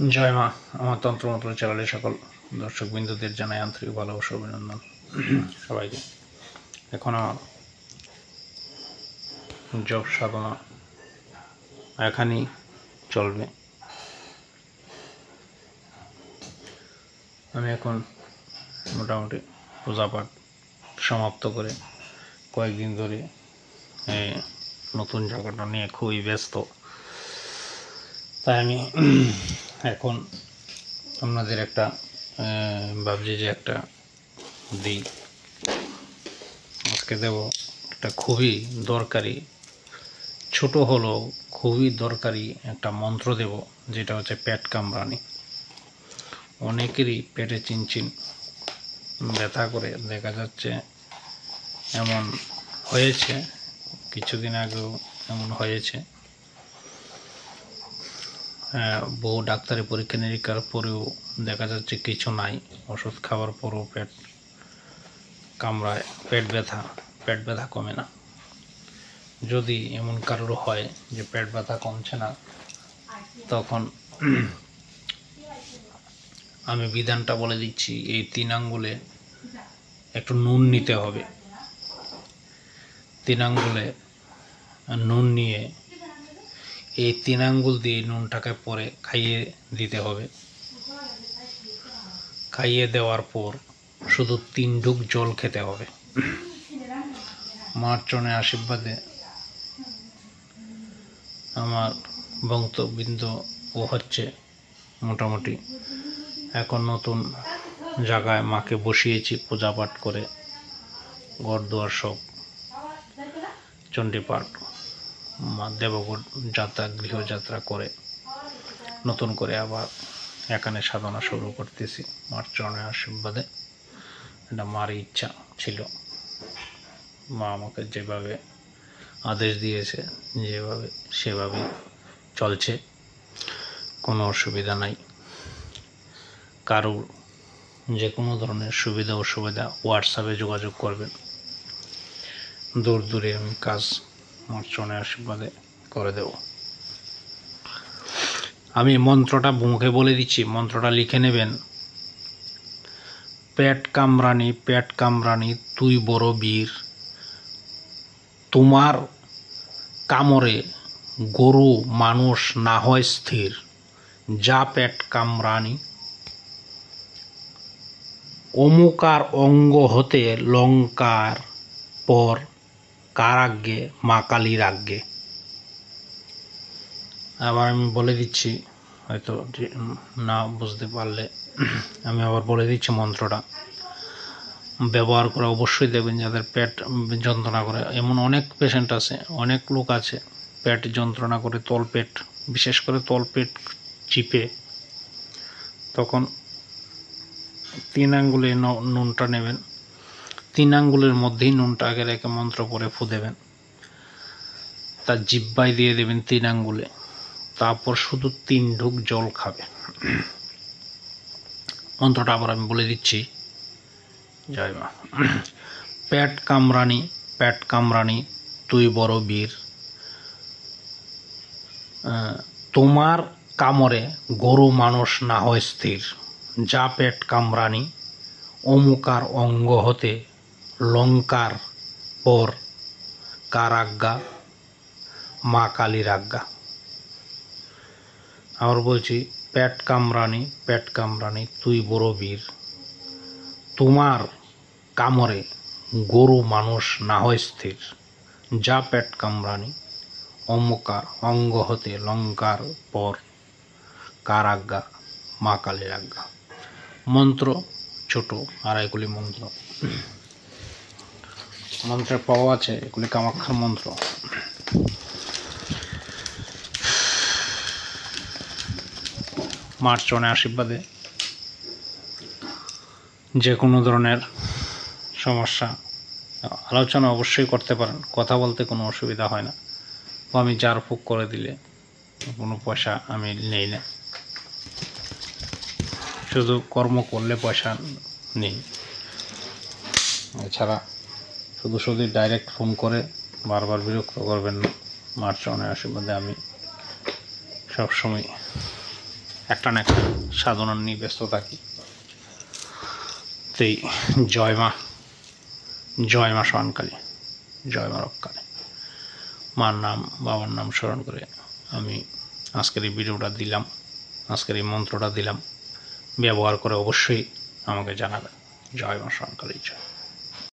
জয় মা। আমার তন্ত্রমন্ত্র চ্যানেলে সকল দর্শকবৃন্দদের জানাই আন্তরিক ভালোবাসা অভিনন্দন সবাইকে। এখন আমার জপ সাধনা এখানেই চলবে। আমি এখন মোটামুটি পূজাপাঠ সমাপ্ত করে কয়েকদিন ধরে নতুন জায়গাটা নিয়ে খুবই ব্যস্ত, তাই আমি এখন আপনাদের একটা ভাবছি যে একটা দিই আজকে দেব। একটা খুবই দরকারি, ছোট হলো খুবই দরকারি একটা মন্ত্র দেব, যেটা হচ্ছে পেট কামড়ানি। অনেকেরই পেটে চিনচিন ব্যথা করে, দেখা যাচ্ছে এমন হয়েছে, কিছুদিন আগেও এমন হয়েছে। বহু ডাক্তারি পরীক্ষা নিরীক্ষার পরেও দেখা যাচ্ছে কিছু নাই, ওষুধ খাওয়ার পরও পেট কামড়ায়, পেট ব্যথা কমে না। যদি এমন কারোর হয় যে পেট ব্যথা কমছে না, তখন আমি বিধানটা বলে দিচ্ছি। এই 3 আঙ্গুলে একটু নুন নিতে হবে। 3 আঙ্গুলে নুন নিয়ে এই 3 আঙ্গুল দিয়ে নুনটাকে পরে খাইয়ে দিতে হবে। খাইয়ে দেওয়ার পর শুধু 3 ঢুক জল খেতে হবে। মার চরণে আশীর্বাদে আমার ভক্তবৃন্দ ও হচ্ছে মোটামুটি এখন নতুন জায়গায় মাকে বসিয়েছি, পূজা পাঠ করে ঘর দুয়ার সব চণ্ডীপাঠ, মা দেবগড় যাত্রা, গৃহযাত্রা করে নতুন করে আবার এখানে সাধনা শুরু করতেছি মার চরণের আশীর্বাদে। এটা মার ইচ্ছা ছিল, মা আমাকে যেভাবে আদেশ দিয়েছে যেভাবে সেভাবে চলছে, কোনো অসুবিধা নাই। কারোর যে কোনো ধরনের সুবিধা অসুবিধা হোয়াটসঅ্যাপে যোগাযোগ করবেন। দূর দূরে আমি কাজ মার চরণের আশীর্বাদে করে দেব। আমি মন্ত্রটা মুখে বলে দিচ্ছি, মন্ত্রটা লিখে নেবেন। পেট কামরানি তুই বড় বীর, তোমার কামড়ে গরু মানুষ না হয় স্থির। যা পেট কামরানি, অমুকার অঙ্গ হতে লঙ্কার পর কারাগ্যে মা কালীর আজ্ঞে। আবার আমি বলে দিচ্ছি, হয়তো না বুঝতে পারলে আমি আবার বলে দিচ্ছি মন্ত্রটা। ব্যবহার করে অবশ্যই দেবেন যাদের পেট যন্ত্রণা করে। এমন অনেক পেশেন্ট আছে, অনেক লোক আছে পেট যন্ত্রণা করে, তলপেট, বিশেষ করে তলপেট চিপে, তখন 3 আঙ্গুলে নুনটা নেবেন। 3 আঙ্গুলের মধ্যেই নুনটাকে রেখে মন্ত্র পরে ফু দেবেন। তার জিহ্বায় দিয়ে দেবেন 3 আঙ্গুলে, তারপর শুধু 3 ঢুক জল খাবে। মন্ত্রটা আবার আমি বলে দিচ্ছি। জয় মা। পেট কামরানি তুই বড় বীর, তোমার কামড়ে গরু মানুষ না হয় স্থির। যা পেট কামরানি, অমুকার অঙ্গ হতে লঙ্কার পর কার আজ্ঞা মা কালীর আজ্ঞা। আবার বলছি, পেট কামরানি তুই বড় বীর, তোমার কামড়ে গরু মানুষ না হয় স্থির। যা পেট কামরানি, অমুকার অঙ্গ হতে লঙ্কার পর কার আজ্ঞা মা কালীর আজ্ঞা। মন্ত্র ছোট, আর এগুলি মন্ত্র, মন্ত্রের পাওয়া আছে, এগুলি কামাখ্যার মন্ত্র। মার চরণে আশীর্বাদে যে কোনো ধরনের সমস্যা আলোচনা অবশ্যই করতে পারেন, কথা বলতে কোনো অসুবিধা হয় না। আমি জার ফুক করে দিলে কোনো পয়সা আমি নেই না, শুধু কর্ম করলে পয়সা নেই। এছাড়া শুধু ডাইরেক্ট ফোন করে বারবার বিরক্ত করবেন না। মার চরণের আশীর্বাদে আমি সবসময় একটা না একটা সাধনা নিয়ে ব্যস্ত থাকি। তাই জয় মা সহনকালী, জয় মা রক্ষালী, মার নাম বাবার নাম স্মরণ করে আমি আজকের এই ভিডিওটা দিলাম, আজকের এই মন্ত্রটা দিলাম। ব্যবহার করে অবশ্যই আমাকে জানাবেন। জয় মা সহনকালী জয়।